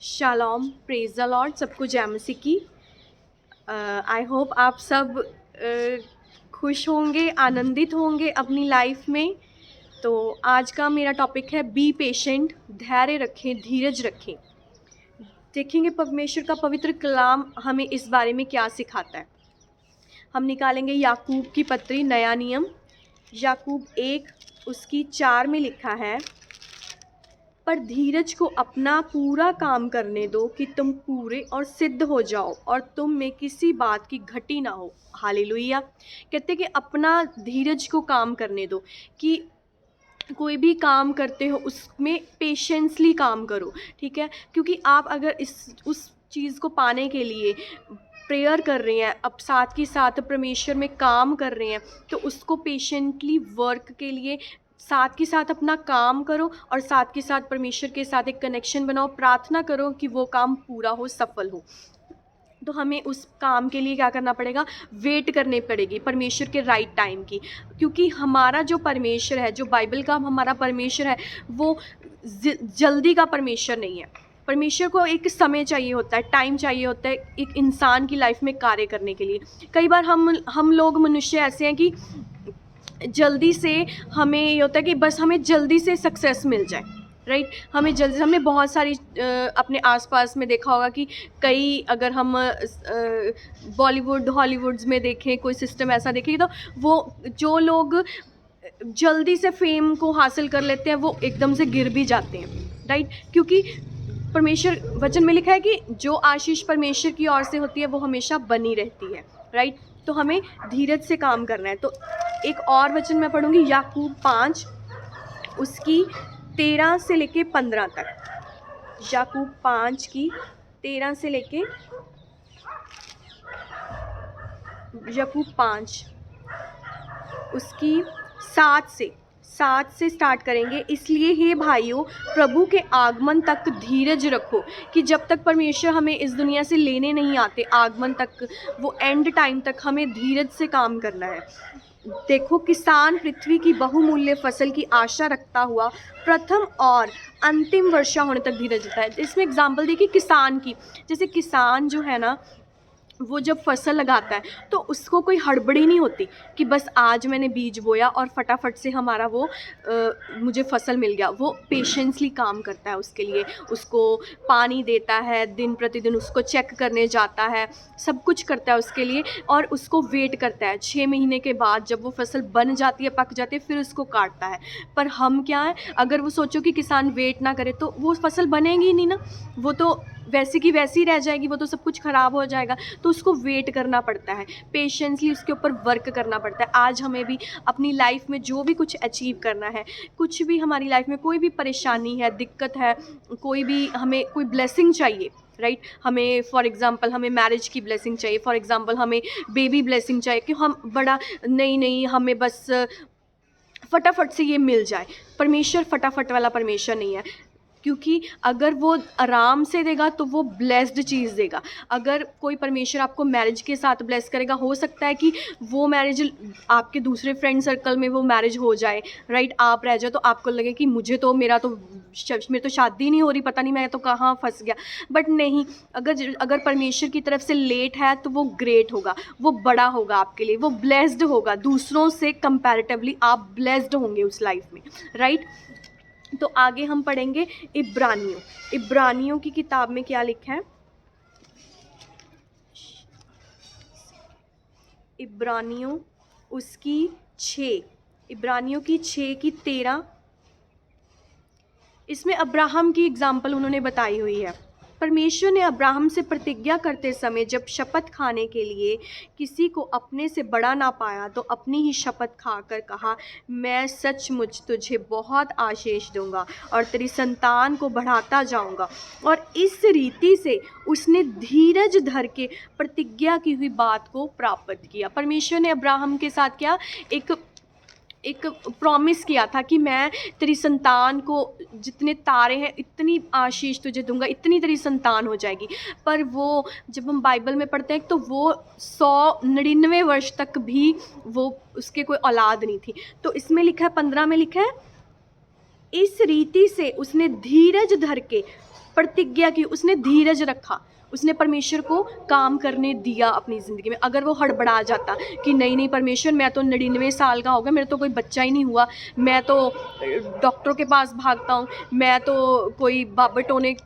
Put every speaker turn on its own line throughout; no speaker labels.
Shalom, praise the Lord. सबको जय मसीह की। आई होप आप सब खुश होंगे, आनंदित होंगे अपनी लाइफ में। तो आज का मेरा टॉपिक है बी पेशेंट, धैर्य रखें, धीरज रखें। देखेंगे परमेश्वर का पवित्र कलाम हमें इस बारे में क्या सिखाता है। हम निकालेंगे याकूब की पत्री, नया नियम, याकूब 1 उसकी 4 में लिखा है, पर धीरज को अपना पूरा काम करने दो कि तुम पूरे और सिद्ध हो जाओ और तुम में किसी बात की घटी ना हो। हालेलुया। कहते कि अपना धीरज को काम करने दो, कि कोई भी काम करते हो उसमें पेशेंसली काम करो, ठीक है। क्योंकि आप अगर उस चीज़ को पाने के लिए प्रेयर कर रहे हैं, अब साथ के साथ परमेश्वर में काम कर रहे हैं, तो उसको पेशेंटली वर्क के लिए साथ के साथ अपना काम करो और साथ के साथ परमेश्वर के साथ एक कनेक्शन बनाओ, प्रार्थना करो कि वो काम पूरा हो, सफल हो। तो हमें उस काम के लिए क्या करना पड़ेगा, वेट करनी पड़ेगी परमेश्वर के राइट टाइम की। क्योंकि हमारा जो परमेश्वर है, जो बाइबल का हमारा परमेश्वर है, वो जल्दी का परमेश्वर नहीं है। परमेश्वर को एक समय चाहिए होता है, टाइम चाहिए होता है एक इंसान की लाइफ में कार्य करने के लिए। कई बार हम लोग मनुष्य ऐसे हैं कि जल्दी से हमें ये होता है कि बस हमें जल्दी से सक्सेस मिल जाए, राइट। हमें जल्दी, हमने बहुत सारी अपने आसपास में देखा होगा कि कई, अगर हम बॉलीवुड हॉलीवुड्स में देखें, कोई सिस्टम ऐसा देखें, तो वो जो लोग जल्दी से फेम को हासिल कर लेते हैं वो एकदम से गिर भी जाते हैं, राइट। क्योंकि परमेश्वर वचन में लिखा है कि जो आशीष परमेश्वर की ओर से होती है वो हमेशा बनी रहती है, राइट। तो हमें धीरज से काम करना है। तो एक और वचन मैं पढ़ूंगी, याकूब 5 उसकी 13 से लेके 15 तक। याकूब 5 की 13 से लेके, याकूब 5 उसकी 7 से स्टार्ट करेंगे। इसलिए हे भाइयों, प्रभु के आगमन तक धीरज रखो, कि जब तक परमेश्वर हमें इस दुनिया से लेने नहीं आते, आगमन तक, वो एंड टाइम तक हमें धीरज से काम करना है। देखो, किसान पृथ्वी की बहुमूल्य फसल की आशा रखता हुआ प्रथम और अंतिम वर्षा होने तक धीरज रखता है। इसमें एग्जाम्पल देखिए किसान की। जैसे किसान जो है ना, वो जब फसल लगाता है तो उसको कोई हड़बड़ी नहीं होती कि बस आज मैंने बीज बोया और फटाफट से हमारा वो मुझे फसल मिल गया। वो पेशेंसली काम करता है उसके लिए, उसको पानी देता है, दिन प्रतिदिन उसको चेक करने जाता है, सब कुछ करता है उसके लिए, और उसको वेट करता है। 6 महीने के बाद जब वो फसल बन जाती है, पक जाती है, फिर उसको काटता है। पर हम क्या है, अगर वो सोचो कि किसान वेट ना करे तो वो फसल बनेगी ही नहीं ना, वो तो वैसी की वैसी रह जाएगी, वो तो सब कुछ ख़राब हो जाएगा। तो उसको वेट करना पड़ता है, पेशेंसली उसके ऊपर वर्क करना पड़ता है। आज हमें भी अपनी लाइफ में जो भी कुछ अचीव करना है, कुछ भी हमारी लाइफ में कोई भी परेशानी है, दिक्कत है, कोई भी हमें कोई ब्लेसिंग चाहिए, राइट। हमें फॉर एग्जांपल हमें मैरिज की ब्लेसिंग चाहिए, फॉर एग्जांपल हमें बेबी ब्लेसिंग चाहिए, कि हम बड़ा नहीं हमें बस फटाफट से ये मिल जाए। परमेश्वर फटाफट वाला परमेश्वर नहीं है। क्योंकि अगर वो आराम से देगा तो वो ब्लेस्ड चीज़ देगा। अगर कोई परमेश्वर आपको मैरिज के साथ ब्लेस करेगा, हो सकता है कि वो मैरिज आपके दूसरे फ्रेंड सर्कल में वो मैरिज हो जाए, राइट। आप रह जाओ तो आपको लगे कि मेरी तो शादी नहीं हो रही, पता नहीं मैं तो कहाँ फंस गया। बट नहीं, अगर परमेश्वर की तरफ से लेट है तो वो ग्रेट होगा, वो बड़ा होगा आपके लिए, वो ब्लेस्ड होगा। दूसरों से कंपैरेटिवली आप ब्लेस्ड होंगे उस लाइफ में, राइट। तो आगे हम पढ़ेंगे इब्रानियों की किताब में क्या लिखा है। इब्रानियों उसकी 6, इब्रानियों की 6 की 13, इसमें अब्राहम की एग्जाम्पल उन्होंने बताई हुई है। परमेश्वर ने अब्राहम से प्रतिज्ञा करते समय जब शपथ खाने के लिए किसी को अपने से बड़ा ना पाया, तो अपनी ही शपथ खाकर कहा, मैं सचमुच तुझे बहुत आशीष दूंगा और तेरी संतान को बढ़ाता जाऊंगा। और इस रीति से उसने धीरज धर के प्रतिज्ञा की हुई बात को प्राप्त किया। परमेश्वर ने अब्राहम के साथ क्या एक प्रॉमिस किया था कि मैं तेरी संतान को, जितने तारे हैं इतनी आशीष तुझे दूंगा, इतनी तेरी संतान हो जाएगी। पर वो जब हम बाइबल में पढ़ते हैं तो वो 199 वर्ष तक भी वो उसके कोई औलाद नहीं थी। तो इसमें लिखा है 15 में लिखा है, इस रीति से उसने धीरज धर के प्रतिज्ञा की, उसने धीरज रखा, उसने परमेश्वर को काम करने दिया अपनी ज़िंदगी में। अगर वो हड़बड़ा जाता कि नहीं नहीं परमेश्वर, मैं तो 99 साल का हो गया, मेरे तो कोई बच्चा ही नहीं हुआ, मैं तो डॉक्टरों के पास भागता हूँ, मैं तो कोई बाबा टोने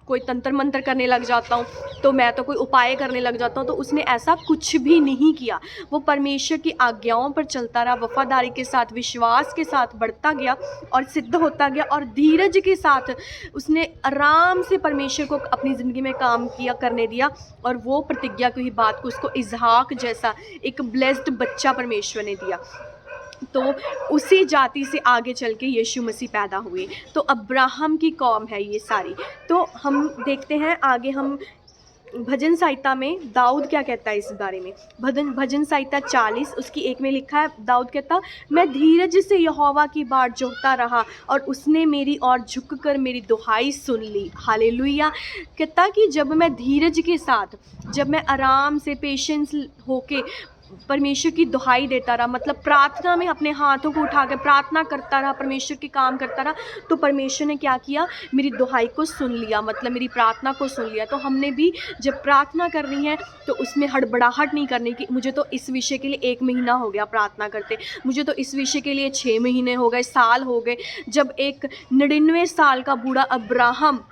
कोई तंत्र मंत्र करने लग जाता हूँ, तो मैं तो कोई उपाय करने लग जाता हूँ, तो उसने ऐसा कुछ भी नहीं किया। वो परमेश्वर की आज्ञाओं पर चलता रहा, वफादारी के साथ, विश्वास के साथ बढ़ता गया और सिद्ध होता गया, और धीरज के साथ उसने आराम से परमेश्वर को अपनी ज़िंदगी में काम किया करने दिया, और वो प्रतिज्ञा की हुई बात को उसको इसहाक जैसा एक ब्लेस्ड बच्चा परमेश्वर ने दिया। तो उसी जाति से आगे चल के यीशु मसीह पैदा हुए। तो अब्राहम की कौम है ये सारी। तो हम देखते हैं आगे, हम भजन संहिता में दाऊद क्या कहता है इस बारे में। भजन संहिता 40 उसकी 1 में लिखा है, दाऊद कहता, मैं धीरज से यहोवा की बाट जोहता रहा और उसने मेरी ओर झुककर मेरी दुहाई सुन ली। हालेलुया। कहता कि जब मैं धीरज के साथ, जब मैं आराम से पेशेंस होके परमेश्वर की दुहाई देता रहा, मतलब प्रार्थना में अपने हाथों को उठा कर प्रार्थना करता रहा, परमेश्वर के काम करता रहा, तो परमेश्वर ने क्या किया, मेरी दुहाई को सुन लिया, मतलब मेरी प्रार्थना को सुन लिया। तो हमने भी जब प्रार्थना करनी है तो उसमें हड़बड़ाहट नहीं करनी कि मुझे तो इस विषय के लिए 1 महीना हो गया प्रार्थना करते, मुझे तो इस विषय के लिए 6 महीने हो गए, साल हो गए। जब एक 99 साल का बूढ़ा अब्राहम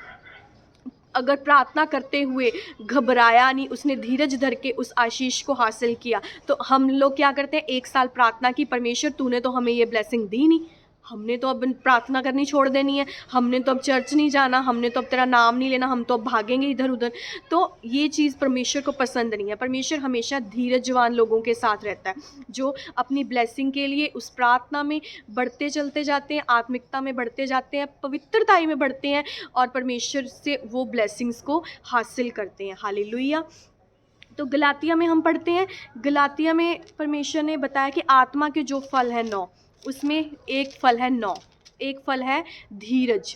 अगर प्रार्थना करते हुए घबराया नहीं, उसने धीरज धर के उस आशीष को हासिल किया, तो हम लोग क्या करते हैं, 1 साल प्रार्थना की, परमेश्वर तूने तो हमें ये ब्लेसिंग दी नहीं, हमने तो अब प्रार्थना करनी छोड़ देनी है, हमने तो अब चर्च नहीं जाना, हमने तो अब तेरा नाम नहीं लेना, हम तो अब भागेंगे इधर उधर। तो ये चीज़ परमेश्वर को पसंद नहीं है। परमेश्वर हमेशा धीरजवान लोगों के साथ रहता है, जो अपनी ब्लेसिंग के लिए उस प्रार्थना में बढ़ते चलते जाते हैं, आत्मिकता में बढ़ते जाते हैं, पवित्रताई में बढ़ते हैं, और परमेश्वर से वो ब्लेसिंग्स को हासिल करते हैं। हालेलुया। तो गलातिया में हम पढ़ते हैं, गलातिया में परमेश्वर ने बताया कि आत्मा के जो फल हैं 9, उसमें एक फल है 9, एक फल है धीरज।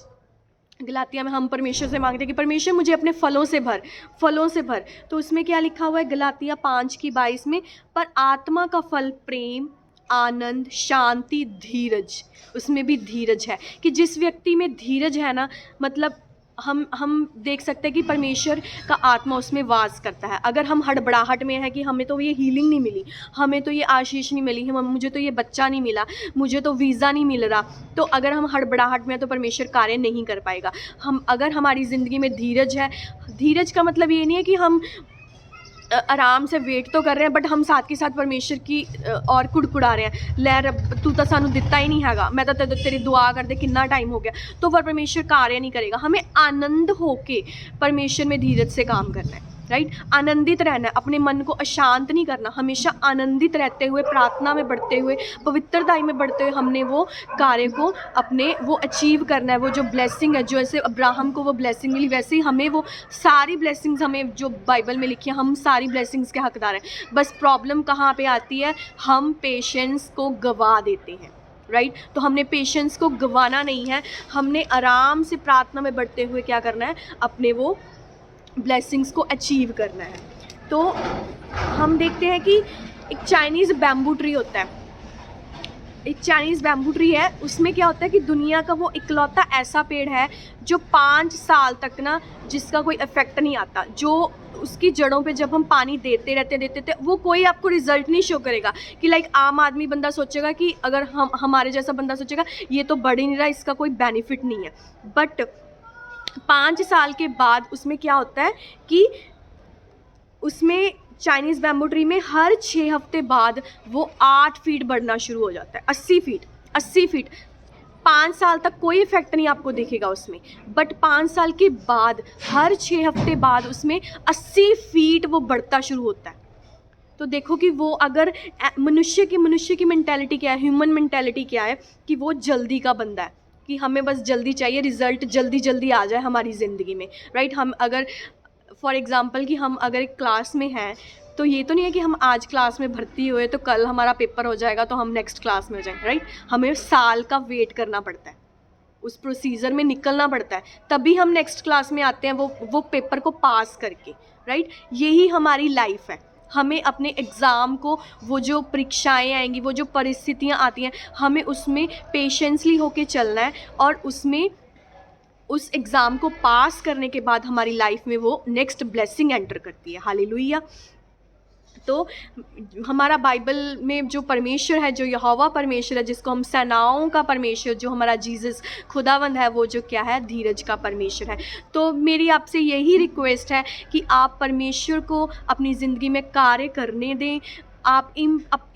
गलातिया में हम परमेश्वर से मांगते हैं कि परमेश्वर मुझे अपने फलों से भर, फलों से भर। तो उसमें क्या लिखा हुआ है गलातिया 5:22 में, पर आत्मा का फल प्रेम, आनंद, शांति, धीरज, उसमें भी धीरज है। कि जिस व्यक्ति में धीरज है ना, मतलब हम देख सकते हैं कि परमेश्वर का आत्मा उसमें वास करता है। अगर हम हड़बड़ाहट में है कि हमें तो ये हीलिंग नहीं मिली, हमें तो ये आशीष नहीं मिली, मुझे तो ये बच्चा नहीं मिला, मुझे तो वीज़ा नहीं मिल रहा, तो अगर हम हड़बड़ाहट में है तो परमेश्वर कार्य नहीं कर पाएगा। हम अगर हमारी ज़िंदगी में धीरज है, धीरज का मतलब ये नहीं है कि हम आराम से वेट तो कर रहे हैं, बट हम साथ के साथ परमेश्वर की और कुड़कुड़ा रहे हैं, लै रब तू तो सानू दिता ही नहीं हैगा, मैं तो तेरी दुआ करते कितना टाइम हो गया, तो वह परमेश्वर कार्य नहीं करेगा। हमें आनंद होके परमेश्वर में धीरज से काम करना है, राइट। आनंदित रहना है, अपने मन को अशांत नहीं करना, हमेशा आनंदित रहते हुए, प्रार्थना में बढ़ते हुए, पवित्रताई में बढ़ते हुए हमने वो कार्य को अपने वो अचीव करना है। वो जो ब्लेसिंग है, जो ऐसे अब्राहम को वो ब्लेसिंग मिली, वैसे ही हमें वो सारी ब्लेसिंग्स, हमें जो बाइबल में लिखी है, हम सारी ब्लेसिंग्स के हकदार हैं। बस प्रॉब्लम कहाँ पे आती है, हम पेशेंस को गवा देते हैं, राइट। तो हमने पेशेंस को गंवाना नहीं है, हमने आराम से प्रार्थना में बढ़ते हुए क्या करना है, अपने वो ब्लेसिंग्स को अचीव करना है। तो हम देखते हैं कि एक चाइनीज़ बैम्बू ट्री होता है, एक चाइनीज़ बैम्बू ट्री है, उसमें क्या होता है कि दुनिया का वो इकलौता ऐसा पेड़ है जो 5 साल तक ना, जिसका कोई इफेक्ट नहीं आता, जो उसकी जड़ों पे जब हम पानी देते रहते वो कोई आपको रिजल्ट नहीं शो करेगा। कि लाइक आम आदमी बंदा सोचेगा कि अगर हम हमारे जैसा बंदा सोचेगा ये तो बढ़ ही नहीं रहा, इसका कोई बेनिफिट नहीं है, बट 5 साल के बाद उसमें क्या होता है कि उसमें चाइनीज़ बैम्बू ट्री में हर 6 हफ्ते बाद वो 8 फीट बढ़ना शुरू हो जाता है, 80 फीट। 5 साल तक कोई इफेक्ट नहीं आपको दिखेगा उसमें, बट 5 साल के बाद हर 6 हफ्ते बाद उसमें 80 फीट वो बढ़ता शुरू होता है। तो देखो कि वो अगर मनुष्य की मेंटालिटी क्या है, ह्यूमन मेंटालिटी क्या है, कि वो जल्दी का बंदा है, कि हमें बस जल्दी चाहिए, रिज़ल्ट जल्दी आ जाए हमारी ज़िंदगी में, राइट। हम अगर फॉर एग्ज़ाम्पल कि हम अगर एक क्लास में हैं, तो ये तो नहीं है कि हम आज क्लास में भर्ती हुए तो कल हमारा पेपर हो जाएगा तो हम नेक्स्ट क्लास में हो जाएंगे, राइट। हमें साल का वेट करना पड़ता है, उस प्रोसीजर में निकलना पड़ता है, तभी हम नेक्स्ट क्लास में आते हैं वो पेपर को पास करके, राइट। यही हमारी लाइफ है। हमें अपने एग्ज़ाम को, वो जो परीक्षाएं आएंगी, वो जो परिस्थितियां आती हैं, हमें उसमें पेशेंसली होके चलना है और उसमें उस एग्ज़ाम को पास करने के बाद हमारी लाइफ में वो नेक्स्ट ब्लेसिंग एंटर करती है। हालेलुया। तो हमारा बाइबल में जो परमेश्वर है, जो यहोवा परमेश्वर है, जिसको हम सेनाओं का परमेश्वर, जो हमारा जीसस खुदावंद है, वो जो क्या है, धीरज का परमेश्वर है। तो मेरी आपसे यही रिक्वेस्ट है कि आप परमेश्वर को अपनी ज़िंदगी में कार्य करने दें। आप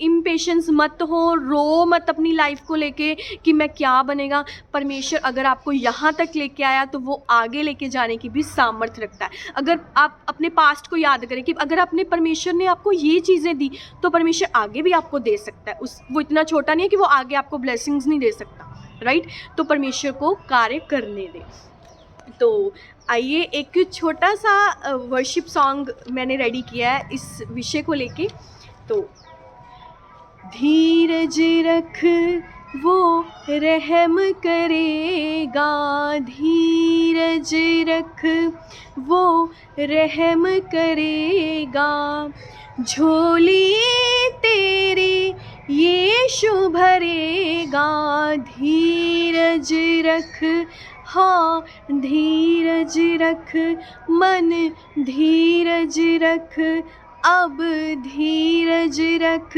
इम्पेशेंस मत हो, रो मत अपनी लाइफ को लेके कि मैं क्या बनेगा। परमेश्वर अगर आपको यहाँ तक लेके आया तो वो आगे लेके जाने की भी सामर्थ्य रखता है। अगर आप अपने पास्ट को याद करें कि अगर अपने परमेश्वर ने आपको ये चीज़ें दी तो परमेश्वर आगे भी आपको दे सकता है। वो इतना छोटा नहीं है कि वो आगे आपको ब्लेसिंग्स नहीं दे सकता, राइट। तो परमेश्वर को कार्य करने दें। तो आइए एक छोटा सा वर्शिप सॉन्ग मैंने रेडी किया है इस विषय को लेके। तो धीरज रख वो रहम करेगा, धीरज रख वो रहम करेगा, झोली तेरी यीशु भरेगा। धीरज रख, हाँ धीरज रख, मन धीरज रख, अब धीरज रख।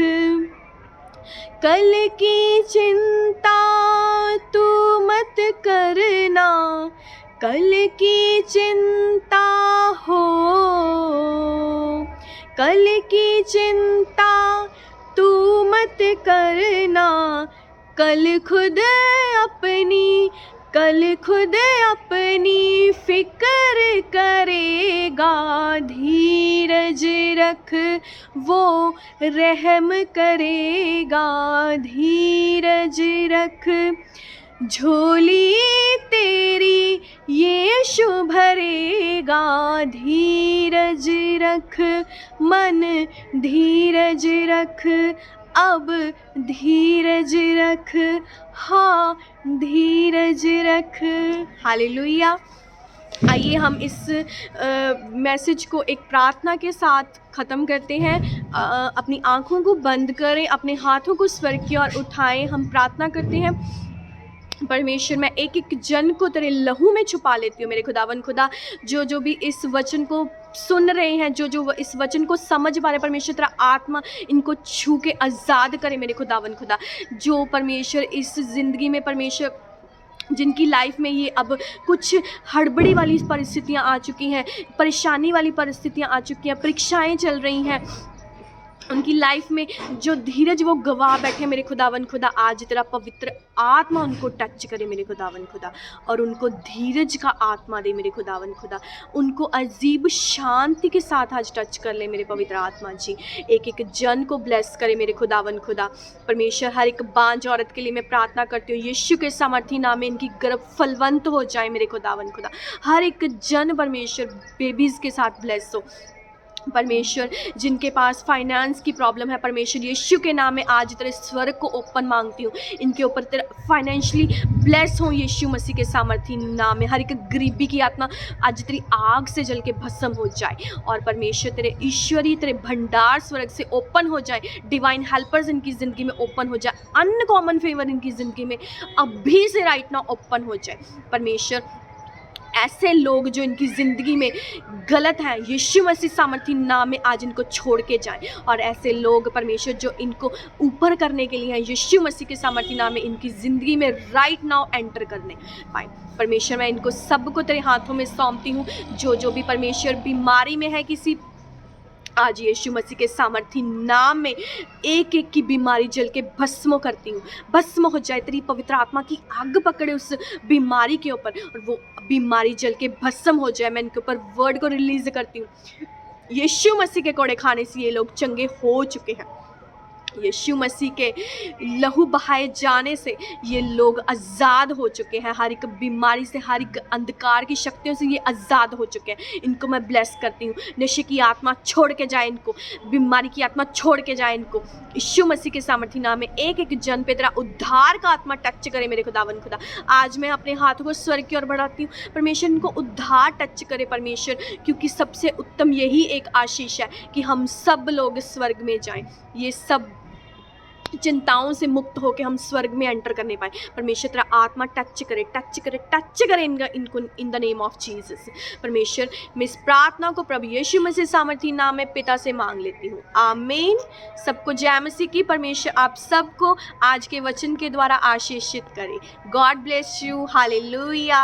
कल की चिंता तू मत करना, कल की चिंता हो, कल की चिंता तू मत करना, कल खुद अपनी फिक्र करेगा। धीरज रख वो रहम करेगा, धीरज रख, झोली तेरी यीशु भरेगा। धीरज रख, मन धीरज रख, अब धीरज रख, हाँ धीरज रख। हालेलुया। आइए हम इस मैसेज को एक प्रार्थना के साथ ख़त्म करते हैं। अपनी आँखों को बंद करें, अपने हाथों को स्वर्ग की ओर उठाएं। हम प्रार्थना करते हैं। परमेश्वर, मैं एक एक जन को तेरे लहू में छुपा लेती हूँ मेरे खुदावन खुदा। जो भी इस वचन को सुन रहे हैं, जो इस वचन को समझ पा रहे, परमेश्वर तेरा आत्मा इनको छू के आज़ाद करे मेरे खुदावन खुदा। जो परमेश्वर इस ज़िंदगी में, परमेश्वर जिनकी लाइफ में ये अब कुछ हड़बड़ी वाली परिस्थितियाँ आ चुकी हैं, परेशानी वाली परिस्थितियाँ आ चुकी हैं, परीक्षाएं चल रही हैं, उनकी लाइफ में जो धीरज वो गवा बैठे मेरे खुदावन खुदा, आज तेरा पवित्र आत्मा उनको टच करे मेरे खुदावन खुदा, और उनको धीरज का आत्मा दे मेरे खुदावन खुदा। उनको अजीब शांति के साथ आज टच कर ले मेरे पवित्र आत्मा जी। एक एक जन को ब्लेस करे मेरे खुदावन खुदा। परमेश्वर, हर एक बांझ औरत के लिए मैं प्रार्थना करती हूँ, यीशु के सामर्थी नाम में इनकी गर्भ फलवंत हो जाए मेरे खुदावन खुदा। हर एक जन परमेश्वर बेबीज़ के साथ ब्लेस हो परमेश्वर। जिनके पास फाइनेंस की प्रॉब्लम है, परमेश्वर यीशु के नाम में आज तेरे स्वर्ग को ओपन मांगती हूँ, इनके ऊपर तेरा फाइनेंशियली ब्लेस हो यीशु मसीह के सामर्थी नाम में। हर एक गरीबी की आत्मा आज तेरी आग से जल के भस्म हो जाए, और परमेश्वर तेरे ईश्वरीय तेरे भंडार स्वर्ग से ओपन हो जाए। डिवाइन हेल्पर्स इनकी ज़िंदगी में ओपन हो जाए, अनकॉमन फेवर इनकी ज़िंदगी में अभी से राइट नाउ ओपन हो जाए। परमेश्वर, ऐसे लोग जो इनकी ज़िंदगी में गलत हैं, यीशु मसीह सामर्थी नाम में आज इनको छोड़ के जाएं, और ऐसे लोग परमेश्वर जो इनको ऊपर करने के लिए हैं, यीशु मसीह के सामर्थी नाम में इनकी ज़िंदगी में राइट नाउ एंटर करने पाए। परमेश्वर, मैं इनको सबको तेरे हाथों में सौंपती हूँ। जो भी परमेश्वर बीमारी में है किसी, आज यीशु मसीह के सामर्थी नाम में एक एक की बीमारी जल के भस्म करती हूँ, भस्म हो जाए। तेरी पवित्र आत्मा की आग पकड़े उस बीमारी के ऊपर, और वो बीमारी जल के भस्म हो जाए। मैं इनके ऊपर वर्ड को रिलीज करती हूँ। यीशु मसीह के कोड़े खाने से ये लोग चंगे हो चुके हैं। यीशु मसीह के लहू बहाए जाने से ये लोग आज़ाद हो चुके हैं। हर एक बीमारी से, हर एक अंधकार की शक्तियों से ये आज़ाद हो चुके हैं। इनको मैं ब्लेस करती हूँ। नशे की आत्मा छोड़ के जाए इनको, बीमारी की आत्मा छोड़ के जाए इनको। यीशु मसीह के सामर्थी नाम में एक एक जन पे तेरा उद्धार का आत्मा टच करे मेरे खुदावन खुदा। आज मैं अपने हाथों को स्वर्ग की ओर बढ़ाती हूँ। परमेश्वर, इनको उद्धार टच करे परमेश्वर, क्योंकि सबसे उत्तम यही एक आशीष है कि हम सब लोग स्वर्ग में जाएं। ये सब चिंताओं से मुक्त होकर हम स्वर्ग में एंटर करने पाए। परमेश्वर तेरा आत्मा टच करे इनको in the name of Jesus. परमेश्वर मैं इस प्रार्थना को प्रभु यीशु मसीह सामर्थी नाम में पिता से मांग लेती हूँ, आमीन। सबको जय मसीह की। परमेश्वर आप सबको आज के वचन के द्वारा आशीषित करे। God bless you, hallelujah.